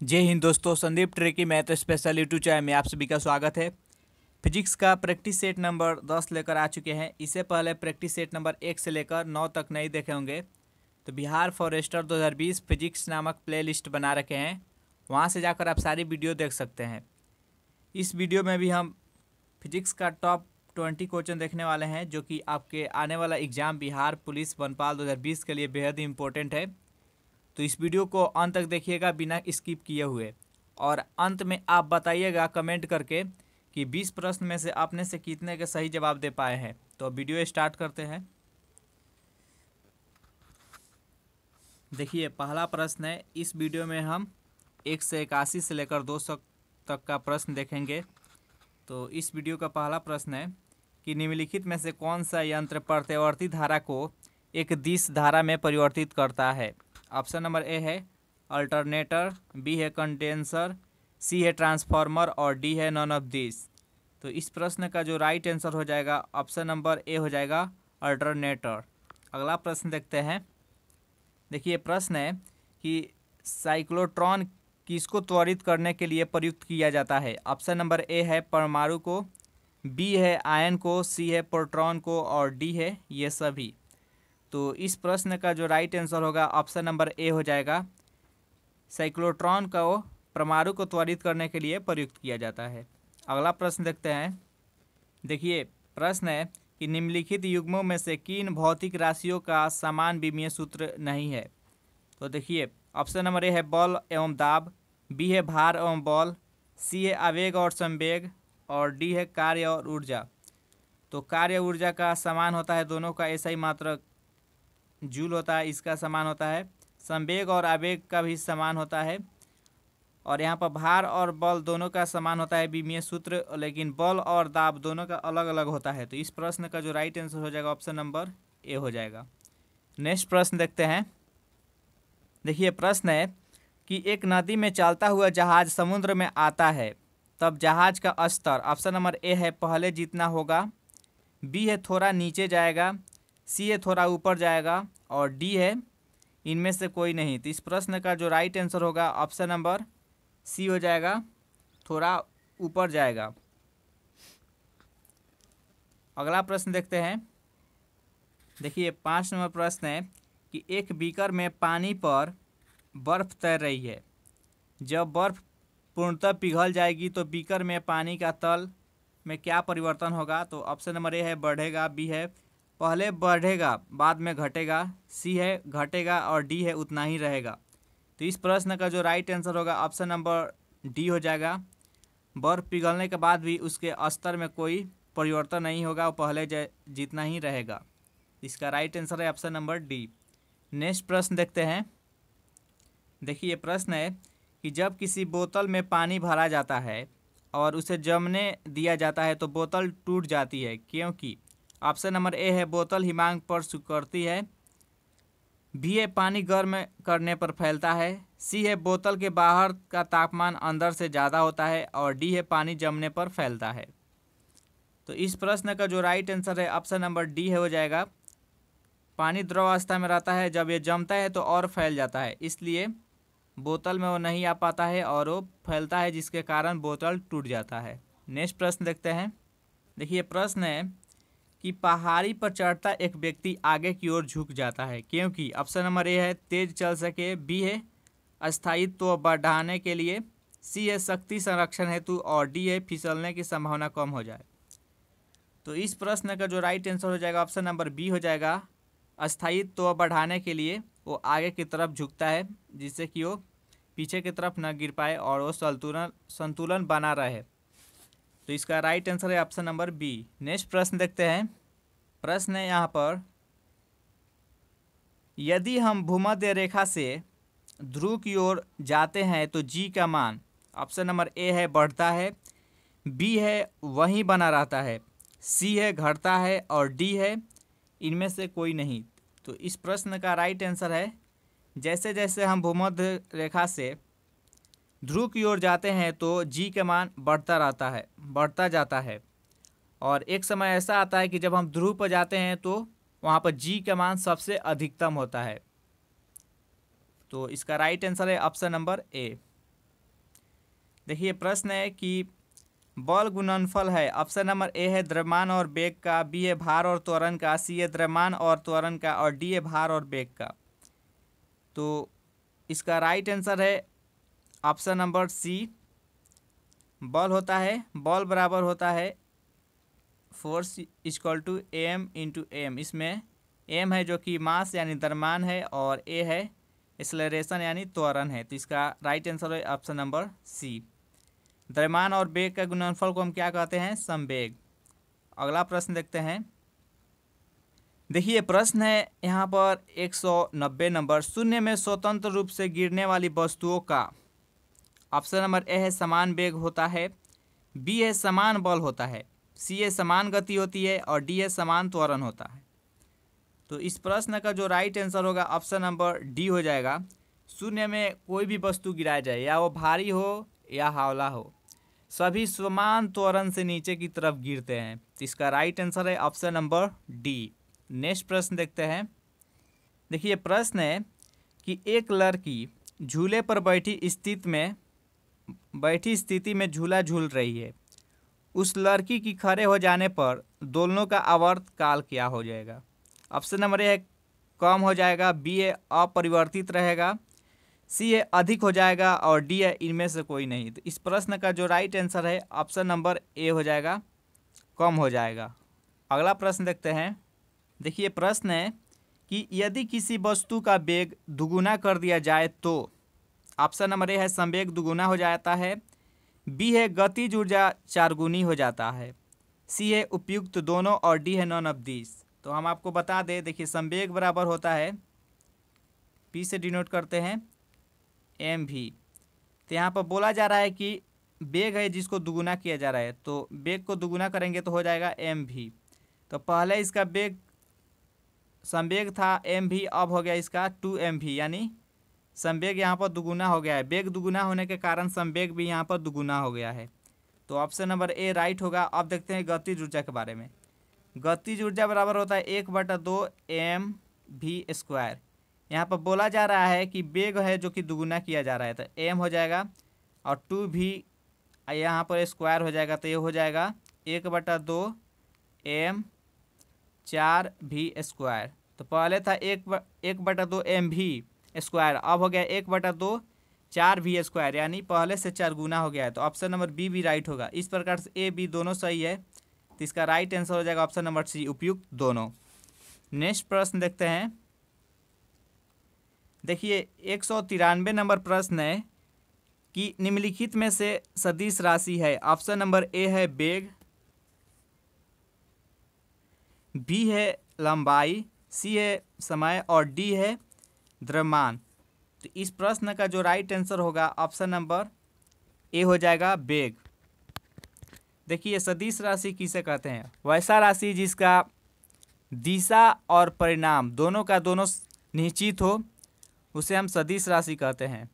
जय हिंद दोस्तों, Sandeep Treki math special YouTube channel में आप सभी का स्वागत है। फिजिक्स का प्रैक्टिस सेट नंबर 10 लेकर आ चुके हैं। इससे पहले प्रैक्टिस सेट नंबर 1 से लेकर 9 तक नहीं देखे होंगे, तो बिहार फॉरेस्टर 2020 फिजिक्स नामक प्लेलिस्ट बना रखे हैं, वहां से जाकर आप सारी वीडियो देख सकते हैं। इस वीडियो में भी हम फिजिक्स का टॉप 20 क्वेश्चन देखने वाले हैं, जो कि आपके आने वाला एग्जाम बिहार पुलिस वनपाल 2020 के लिए बेहद ही इंपॉर्टेंट है। तो इस वीडियो को अंत तक देखिएगा बिना स्किप किए हुए, और अंत में आप बताइएगा कमेंट करके कि 20 प्रश्न में से आपने से कितने के सही जवाब दे पाए हैं। तो वीडियो स्टार्ट करते हैं। देखिए, पहला प्रश्न है। इस वीडियो में हम 1 से 81 से लेकर 200 तक का प्रश्न देखेंगे। तो इस वीडियो का पहला प्रश्न है कि निम्नलिखित में से कौन सा यंत्र प्रत्यावर्ती धारा को एक दिश धारा में परिवर्तित करता है। ऑप्शन नंबर ए है अल्टरनेटर, बी है कंडेंसर, सी है ट्रांसफार्मर और डी है नॉन ऑफ दिस। तो इस प्रश्न का जो राइट आंसर हो जाएगा ऑप्शन नंबर ए हो जाएगा अल्टरनेटर। अगला प्रश्न देखते हैं। देखिए, प्रश्न है कि साइक्लोट्रॉन किसको त्वरित करने के लिए प्रयुक्त किया जाता है। ऑप्शन नंबर ए है परमाणु को, बी है आयन को, सी है प्रोटॉन को और डी है ये सभी। तो इस प्रश्न का जो राइट आंसर होगा ऑप्शन नंबर ए हो जाएगा। साइक्लोट्रॉन को परमाणु को त्वरित करने के लिए प्रयुक्त किया जाता है। अगला प्रश्न देखते हैं। देखिए, प्रश्न है कि निम्नलिखित युग्मों में से किन भौतिक राशियों का समान विमीय सूत्र नहीं है। तो देखिए, ऑप्शन नंबर ए है बल एवं दाब, बी है भार एवं बल, सी है आवेग और संवेग और डी है कार्य और ऊर्जा। तो कार्य ऊर्जा का समान होता है दोनों का ऐसा ही मात्रक जूल होता है, इसका समान होता है। संवेग और आवेग का भी समान होता है, और यहाँ पर भार और बल दोनों का समान होता है विमीय सूत्र, लेकिन बल और दाब दोनों का अलग अलग होता है। तो इस प्रश्न का जो राइट आंसर हो जाएगा ऑप्शन नंबर ए हो जाएगा। नेक्स्ट प्रश्न देखते हैं। देखिए, प्रश्न है कि एक नदी में चलता हुआ जहाज समुद्र में आता है, तब जहाज का स्तर ऑप्शन नंबर ए है पहले जितना होगा, बी है थोड़ा नीचे जाएगा, सी है थोड़ा ऊपर जाएगा और डी है इनमें से कोई नहीं। तो इस प्रश्न का जो राइट आंसर होगा ऑप्शन नंबर सी हो जाएगा, थोड़ा ऊपर जाएगा। अगला प्रश्न देखते हैं। देखिए, 5 नंबर प्रश्न है कि एक बीकर में पानी पर बर्फ तैर रही है। जब बर्फ पूर्णतः पिघल जाएगी तो बीकर में पानी का तल में क्या परिवर्तन होगा। तो ऑप्शन नंबर ए है बढ़ेगा, बी है पहले बढ़ेगा बाद में घटेगा, सी है घटेगा और डी है उतना ही रहेगा। तो इस प्रश्न का जो राइट आंसर होगा ऑप्शन नंबर डी हो जाएगा। बर्फ पिघलने के बाद भी उसके स्तर में कोई परिवर्तन नहीं होगा, वो पहले जितना ही रहेगा। इसका राइट आंसर है ऑप्शन नंबर डी। नेक्स्ट प्रश्न देखते हैं। देखिए, प्रश्न है कि जब किसी बोतल में पानी भरा जाता है और उसे जमने दिया जाता है तो बोतल टूट जाती है, क्योंकि ऑप्शन नंबर ए है बोतल हिमांक पर सिकुड़ती है, बी है पानी गर्म करने पर फैलता है, सी है बोतल के बाहर का तापमान अंदर से ज़्यादा होता है और डी है पानी जमने पर फैलता है। तो इस प्रश्न का जो राइट आंसर है ऑप्शन नंबर डी है हो जाएगा। पानी द्रव अवस्था में रहता है, जब ये जमता है तो और फैल जाता है, इसलिए बोतल में वो नहीं आ पाता है और वो फैलता है, जिसके कारण बोतल टूट जाता है। नेक्स्ट प्रश्न देखते हैं। देखिए, प्रश्न है कि पहाड़ी पर चढ़ता एक व्यक्ति आगे की ओर झुक जाता है, क्योंकि ऑप्शन नंबर ए है तेज चल सके, बी है अस्थायित्व बढ़ाने के लिए, सी है शक्ति संरक्षण हेतु और डी है फिसलने की संभावना कम हो जाए। तो इस प्रश्न का जो राइट आंसर हो जाएगा ऑप्शन नंबर बी हो जाएगा। अस्थायित्व बढ़ाने के लिए वो आगे की तरफ झुकता है, जिससे कि वो पीछे की तरफ न गिर पाए और वो संतुलन बना रहे। तो इसका राइट आंसर है ऑप्शन नंबर बी। नेक्स्ट प्रश्न देखते हैं। प्रश्न है यहाँ पर, यदि हम भूमध्य रेखा से ध्रुव की ओर जाते हैं तो जी का मान ऑप्शन नंबर ए है बढ़ता है, बी है वहीं बना रहता है, सी है घटता है और डी है इनमें से कोई नहीं। तो इस प्रश्न का राइट आंसर है जैसे जैसे हम भूमध्य रेखा से ध्रुव की ओर जाते हैं तो जी का मान बढ़ता जाता है, और एक समय ऐसा आता है कि जब हम ध्रुव पर जाते हैं तो वहाँ पर जी का मान सबसे अधिकतम होता है। तो इसका राइट आंसर है ऑप्शन नंबर ए। देखिए प्रश्न है कि बल गुणनफल है। ऑप्शन नंबर ए है द्रव्यमान और वेग का, बी है भार और त्वरण का, सी है द्रव्यमान और त्वरण का, और डी है भार और वेग का। तो इसका राइट आंसर है ऑप्शन नंबर सी। बल होता है, बल बराबर होता है force equal to m into m. इसमें एम है जो कि मास यानी द्रव्यमान है, और ए है एक्सेलरेशन यानी त्वरण है। तो इसका राइट आंसर है ऑप्शन नंबर सी। द्रव्यमान और वेग का गुणनफल को हम क्या कहते हैं? संवेग। अगला प्रश्न देखते हैं। देखिए प्रश्न है यहाँ पर 190 नंबर। शून्य में स्वतंत्र रूप से गिरने वाली वस्तुओं का ऑप्शन नंबर ए है समान वेग होता है, बी है समान बल होता है, सी है समान गति होती है, और डी है समान त्वरण होता है। तो इस प्रश्न का जो राइट आंसर होगा ऑप्शन नंबर डी हो जाएगा। शून्य में कोई भी वस्तु गिराया जाए, या वो भारी हो या हौला हो, सभी समान त्वरण से नीचे की तरफ गिरते हैं। तो इसका राइट आंसर है ऑप्शन नंबर डी। नेक्स्ट प्रश्न देखते हैं। देखिए प्रश्न है कि एक लड़की झूले पर बैठी स्थिति में झूला झूल रही है। उस लड़की की खड़े हो जाने पर दोलनों का आवर्त काल क्या हो जाएगा? ऑप्शन नंबर ए है कम हो जाएगा, बी है अपरिवर्तित रहेगा, सी है अधिक हो जाएगा, और डी है इनमें से कोई नहीं। तो इस प्रश्न का जो राइट आंसर है ऑप्शन नंबर ए हो जाएगा, कम हो जाएगा। अगला प्रश्न देखते हैं। देखिए प्रश्न है कि यदि किसी वस्तु का वेग दुगुना कर दिया जाए तो ऑप्शन नंबर ए है संवेग दुगुना हो जाता है, बी है गतिज ऊर्जा चारगुनी हो जाता है, सी है उपयुक्त दोनों, और डी है नॉन ऑफ दिस। तो हम आपको बता दें, देखिए संवेग बराबर होता है, पी से डिनोट करते हैं एम भी। तो यहाँ पर बोला जा रहा है कि वेग है जिसको दुगुना किया जा रहा है, तो वेग को दुगुना करेंगे तो हो जाएगा एम भी। तो पहले इसका वेग संवेग था एम भी, अब हो गया इसका 2mv, यानी संवेग यहाँ पर दुगुना हो गया है। वेग दुगुना होने के कारण संवेग भी यहाँ पर दुगुना हो गया है। तो ऑप्शन नंबर ए राइट होगा। अब देखते हैं गतिज ऊर्जा के बारे में। गतिज ऊर्जा बराबर होता है 1/2mv²। यहाँ पर बोला जा रहा है कि वेग है जो कि दुगुना किया जा रहा है, तो एम हो जाएगा, और 2v यहाँ पर स्क्वायर हो जाएगा, तो ये हो जाएगा 1/2m4v²। तो पहले था 1/2mv², अब हो गया 1/2 4v², यानी पहले से 4 गुना हो गया है। तो ऑप्शन नंबर बी भी राइट होगा। इस प्रकार से ए बी दोनों सही है, तो इसका राइट आंसर हो जाएगा ऑप्शन नंबर सी, उपयुक्त दोनों। नेक्स्ट प्रश्न देखते हैं। देखिए 193 नंबर प्रश्न है कि निम्नलिखित में से सदिश राशि है। ऑप्शन नंबर ए है वेग, बी है लंबाई, सी है समय, और डी है द्रव्यमान। तो इस प्रश्न का जो राइट आंसर होगा ऑप्शन नंबर ए हो जाएगा वेग। देखिए सदिश राशि किसे कहते हैं? वैसा राशि जिसका दिशा और परिणाम दोनों का दोनों निश्चित हो, उसे हम सदिश राशि कहते हैं।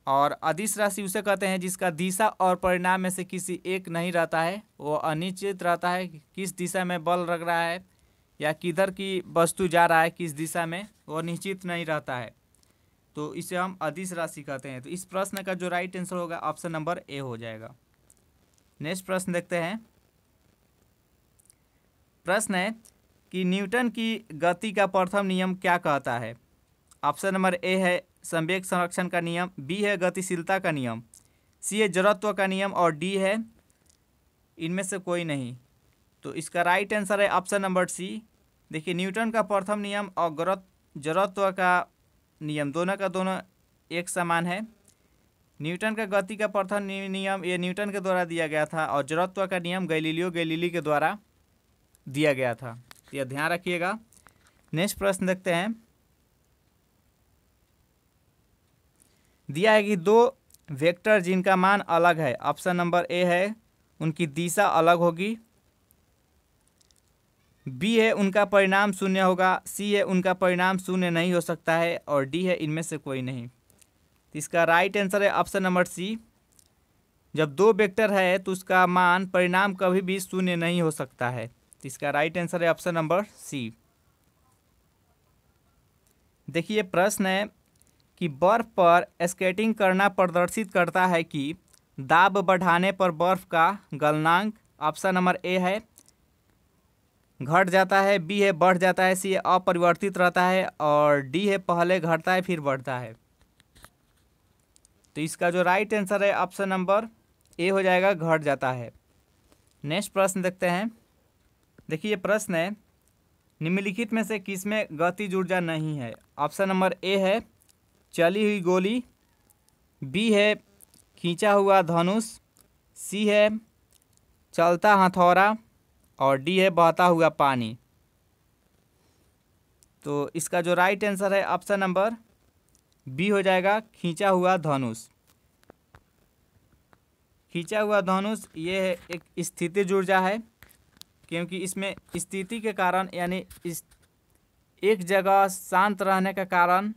और अदिश राशि उसे कहते हैं जिसका दिशा और परिणाम में से किसी एक नहीं रहता है, वो अनिश्चित रहता है। किस दिशा में बल लग रहा है या किधर की वस्तु जा रहा है किस दिशा में, वो निश्चित नहीं रहता है, तो इसे हम अदिश राशि कहते हैं। तो इस प्रश्न का जो राइट आंसर होगा ऑप्शन नंबर ए हो जाएगा। नेक्स्ट प्रश्न देखते हैं। प्रश्न है कि न्यूटन की गति का प्रथम नियम क्या कहता है? ऑप्शन नंबर ए है संवेग संरक्षण का नियम, बी है गतिशीलता का नियम, सी है जड़त्व का नियम, और डी है इनमें से कोई नहीं। तो इसका राइट आंसर है ऑप्शन नंबर सी। देखिए न्यूटन का प्रथम नियम और जड़त्व का नियम दोनों का दोनों एक समान है। न्यूटन का गति का प्रथम नियम ये न्यूटन के द्वारा दिया गया था, और जड़त्व का नियम गैलीलियो गैलीली के द्वारा दिया गया था। तो यह ध्यान रखिएगा। नेक्स्ट प्रश्न देखते हैं। दिया है कि दो वेक्टर जिनका मान अलग है। ऑप्शन नंबर ए है उनकी दिशा अलग होगी, बी है उनका परिणाम शून्य होगा, सी है उनका परिणाम शून्य नहीं हो सकता है, और डी है इनमें से कोई नहीं। तो इसका राइट आंसर है ऑप्शन नंबर सी। जब दो वेक्टर है तो उसका मान परिणाम कभी भी शून्य नहीं हो सकता है। तो इसका राइट आंसर है ऑप्शन नंबर सी। देखिए प्रश्न है कि बर्फ़ पर स्केटिंग करना प्रदर्शित करता है कि दाब बढ़ाने पर बर्फ़ का गलनांक ऑप्शन नंबर ए है घट जाता है, बी है बढ़ जाता है, सी है अपरिवर्तित रहता है और डी है पहले घटता है फिर बढ़ता है। तो इसका जो राइट आंसर है ऑप्शन नंबर ए हो जाएगा, घट जाता है। नेक्स्ट प्रश्न देखते हैं। देखिए प्रश्न है, निम्नलिखित में से किसमें गतिज ऊर्जा नहीं है? ऑप्शन नंबर ए है चली हुई गोली, बी है खींचा हुआ धनुष, सी है चलता हथौड़ा और डी है बहता हुआ पानी। तो इसका जो राइट आंसर है ऑप्शन नंबर बी हो जाएगा, खींचा हुआ धनुष। खींचा हुआ धनुष ये है एक स्थितिज ऊर्जा है, क्योंकि इसमें स्थिति के कारण यानी इस एक जगह शांत रहने का कारण,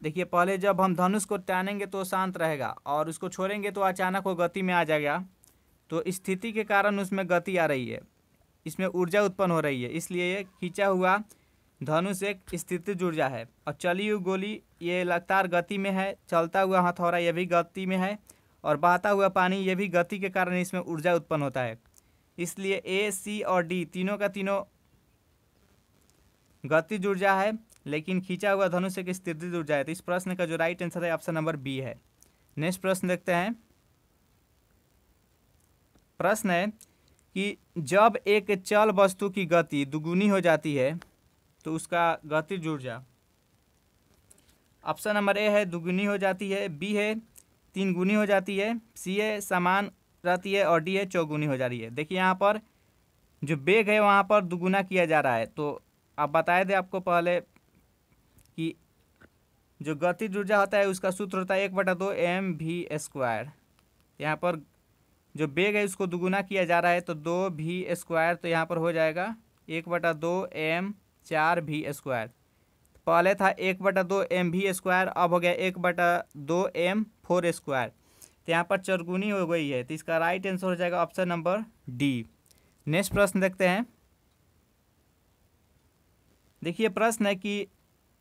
देखिए पहले जब हम धनुष को टानेंगे तो शांत रहेगा और उसको छोड़ेंगे तो अचानक वो गति में आ जाएगा। तो स्थिति के कारण उसमें गति आ रही है, इसमें ऊर्जा उत्पन्न हो रही है, इसलिए ये खींचा हुआ धनुष एक स्थितिज ऊर्जा है। और चली हुई गोली ये लगातार गति में है, चलता हुआ हथौड़ा ये भी गति में है और बहता हुआ पानी ये भी गति के कारण इसमें ऊर्जा उत्पन्न होता है। इसलिए ए, सी और डी तीनों का तीनों गतिज ऊर्जा है, लेकिन खींचा हुआ धनुष एक स्थितिज ऊर्जा है। तो इस प्रश्न का जो राइट आंसर है ऑप्शन नंबर बी है। नेक्स्ट प्रश्न देखते हैं। प्रश्न है कि जब एक चल वस्तु की गति दुगुनी हो जाती है तो उसका गतिज ऊर्जा, ऑप्शन नंबर ए है दुगुनी हो जाती है, बी है तीन गुनी हो जाती है, सी है समान रहती है और डी है चौगुनी हो जा रही है। देखिए यहाँ पर जो वेग है वहाँ पर दुगुना किया जा रहा है। तो आप बताए थे आपको पहले कि जो गतिज ऊर्जा होता है उसका सूत्र होता है 1/2 mv²। यहाँ पर जो वेग है उसको दुगुना किया जा रहा है तो 2v², तो यहाँ पर हो जाएगा 1/2 m4v²। पहले था 1/2 mv², अब हो गया 1/2 m4²। तो यहाँ पर चौगुनी हो गई है, तो इसका राइट आंसर हो जाएगा ऑप्शन नंबर डी। नेक्स्ट प्रश्न देखते हैं। देखिए प्रश्न है कि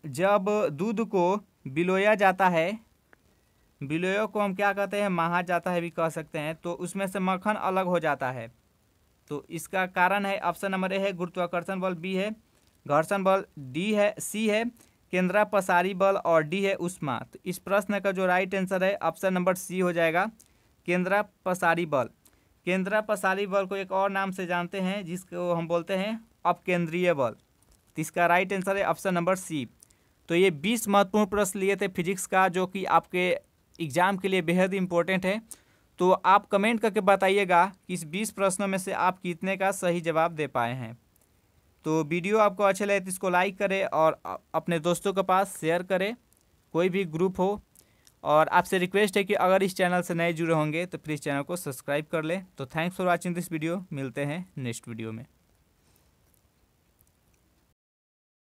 जब दूध को बिलोया जाता है, बिलोया को हम क्या कहते हैं, महा जाता है भी कह सकते हैं, तो उसमें से मक्खन अलग हो जाता है। तो इसका कारण है ऑप्शन नंबर ए है गुरुत्वाकर्षण बल, बी है घर्षण बल, डी है सी है केंद्रापसारी बल और डी है ऊष्मा। तो इस प्रश्न का जो राइट आंसर है ऑप्शन नंबर सी हो जाएगा, केंद्रापसारी बल। केंद्रापसारी बल को एक और नाम से जानते हैं जिसको हम बोलते हैं अपकेंद्रीय बल। तो इसका राइट आंसर है ऑप्शन नंबर सी। तो ये 20 महत्वपूर्ण प्रश्न लिए थे फिजिक्स का, जो कि आपके एग्जाम के लिए बेहद इंपॉर्टेंट है। तो आप कमेंट करके बताइएगा कि इस 20 प्रश्नों में से आप कितने का सही जवाब दे पाए हैं। तो वीडियो आपको अच्छे लगे तो इसको लाइक करें और अपने दोस्तों के पास शेयर करें, कोई भी ग्रुप हो। और आपसे रिक्वेस्ट है कि अगर इस चैनल से नए जुड़े होंगे तो प्लीज़ चैनल को सब्सक्राइब कर लें। तो thanks for watching this video, मिलते हैं नेक्स्ट वीडियो में।